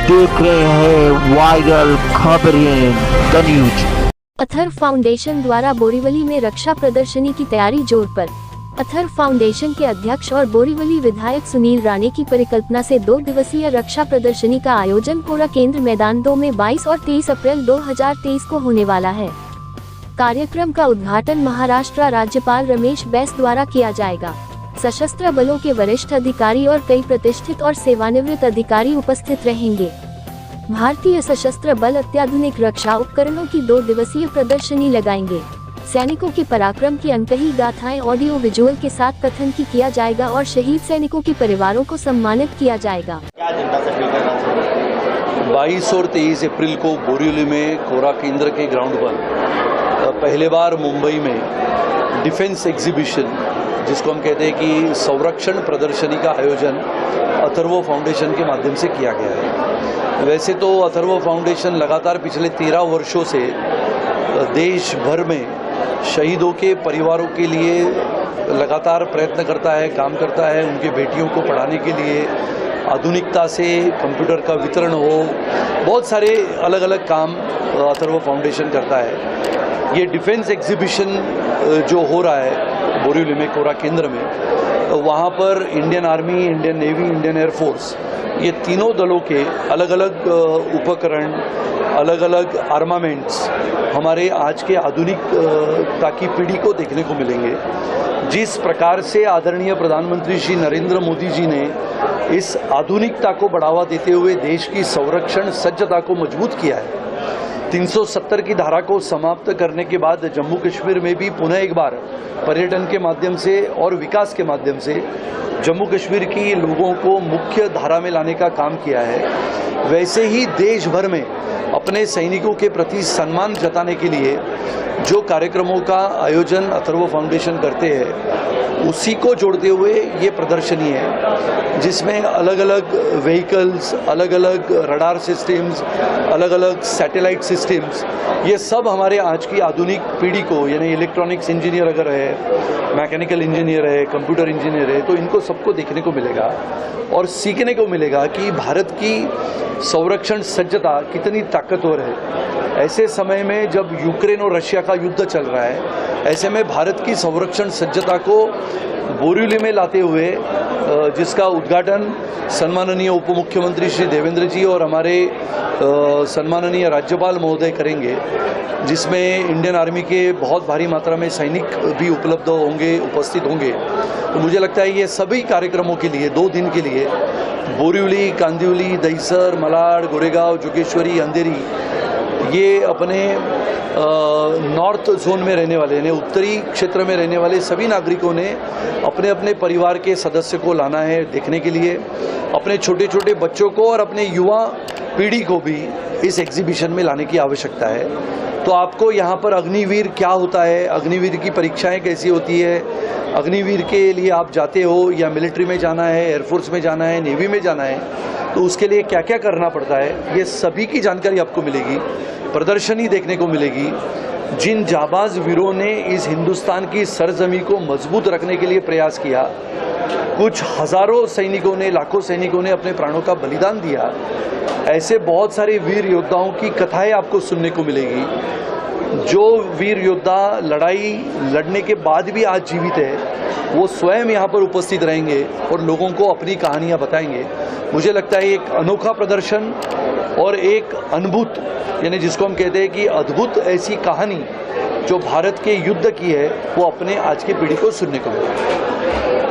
देख रहे हैं वायरल खबरें द न्यूज। अथर्व फाउंडेशन द्वारा बोरीवली में रक्षा प्रदर्शनी की तैयारी जोर पर। अथर्व फाउंडेशन के अध्यक्ष और बोरीवली विधायक सुनील राणे की परिकल्पना से 2 दिवसीय रक्षा प्रदर्शनी का आयोजन कोरा केंद्र मैदान 2 में 22 और 23 अप्रैल 2023 को होने वाला है। कार्यक्रम का उद्घाटन महाराष्ट्र राज्यपाल रमेश बैस द्वारा किया जाएगा। सशस्त्र बलों के वरिष्ठ अधिकारी और कई प्रतिष्ठित और सेवानिवृत्त अधिकारी उपस्थित रहेंगे। भारतीय सशस्त्र बल अत्याधुनिक रक्षा उपकरणों की 2 दिवसीय प्रदर्शनी लगाएंगे। सैनिकों के पराक्रम की अनकही गाथाएं ऑडियो विजुअल के साथ कथन की किया जाएगा और शहीद सैनिकों के परिवारों को सम्मानित किया जाएगा। 22 और 23 अप्रैल को बोरीवली में कोरा केंद्र के ग्राउंड पर पहले बार मुंबई में डिफेंस एग्जीबिशन, जिसको हम कहते हैं कि संरक्षण प्रदर्शनी का आयोजन अथर्व फाउंडेशन के माध्यम से किया गया है। वैसे तो अथर्व फाउंडेशन लगातार पिछले 13 वर्षों से देश भर में शहीदों के परिवारों के लिए लगातार प्रयत्न करता है, काम करता है। उनके बेटियों को पढ़ाने के लिए आधुनिकता से कंप्यूटर का वितरण हो, बहुत सारे अलग अलग काम अथर्व फाउंडेशन करता है। ये डिफेंस एग्जीबिशन जो हो रहा है बोरीवली में कोरा केंद्र में, वहाँ पर Indian army, Indian navy, Indian air force, ये तीनों दलों के अलग अलग उपकरण, अलग अलग आर्मामेंट्स हमारे आज के आधुनिकता की पीढ़ी को देखने को मिलेंगे। जिस प्रकार से आदरणीय प्रधानमंत्री श्री नरेंद्र मोदी जी ने इस आधुनिकता को बढ़ावा देते हुए देश की संरक्षण सज्जता को मजबूत किया है, 370 की धारा को समाप्त करने के बाद जम्मू कश्मीर में भी पुनः एक बार पर्यटन के माध्यम से और विकास के माध्यम से जम्मू कश्मीर की लोगों को मुख्य धारा में लाने का काम किया है। वैसे ही देश भर में अपने सैनिकों के प्रति सम्मान जताने के लिए जो कार्यक्रमों का आयोजन अथर्व फाउंडेशन करते हैं, उसी को जोड़ते हुए ये प्रदर्शनी है, जिसमें अलग अलग व्हीकल्स, अलग अलग रडार सिस्टम्स, अलग अलग सैटेलाइट सिस्टम्स, ये सब हमारे आज की आधुनिक पीढ़ी को, यानी इलेक्ट्रॉनिक्स इंजीनियर अगर है, मैकेनिकल इंजीनियर है, कंप्यूटर इंजीनियर है, तो इनको सबको देखने को मिलेगा और सीखने को मिलेगा कि भारत की संरक्षण सज्जता कितनी ताकतवर है। ऐसे समय में जब यूक्रेन और रशिया का युद्ध चल रहा है, ऐसे में भारत की संरक्षण सज्जता को बोरीवली में लाते हुए, जिसका उद्घाटन सम्माननीय उप मुख्यमंत्री श्री देवेंद्र जी और हमारे सम्माननीय राज्यपाल महोदय करेंगे, जिसमें इंडियन आर्मी के बहुत भारी मात्रा में सैनिक भी उपलब्ध होंगे, उपस्थित होंगे। तो मुझे लगता है ये सभी कार्यक्रमों के लिए 2 दिन के लिए बोरीवली, कांदिवली, दहिसर, मलाड, गोरेगांव, जोगेश्वरी, अंधेरी, ये अपने नॉर्थ जोन में रहने वाले, यानी उत्तरी क्षेत्र में रहने वाले सभी नागरिकों ने अपने अपने परिवार के सदस्य को लाना है देखने के लिए, अपने छोटे छोटे बच्चों को और अपने युवा पीढ़ी को भी इस एग्जीबिशन में लाने की आवश्यकता है। तो आपको यहाँ पर अग्निवीर क्या होता है, अग्निवीर की परीक्षाएं कैसी होती है, अग्निवीर के लिए आप जाते हो या मिलिट्री में जाना है, एयरफोर्स में जाना है, नेवी में जाना है, तो उसके लिए क्या क्या करना पड़ता है, ये सभी की जानकारी आपको मिलेगी। प्रदर्शनी देखने को मिलेगी। जिन जाबाज वीरों ने इस हिंदुस्तान की सरजमी को मजबूत रखने के लिए प्रयास किया, कुछ हजारों सैनिकों ने, लाखों सैनिकों ने अपने प्राणों का बलिदान दिया, ऐसे बहुत सारे वीर योद्धाओं की कथाएं आपको सुनने को मिलेगी। जो वीर योद्धा लड़ाई लड़ने के बाद भी आज जीवित है, वो स्वयं यहाँ पर उपस्थित रहेंगे और लोगों को अपनी कहानियाँ बताएंगे। मुझे लगता है एक अनोखा प्रदर्शन और एक अद्भुत, यानी जिसको हम कहते हैं कि अद्भुत ऐसी कहानी जो भारत के युद्ध की है, वो अपने आज की पीढ़ी को सुनने को मिलेगी।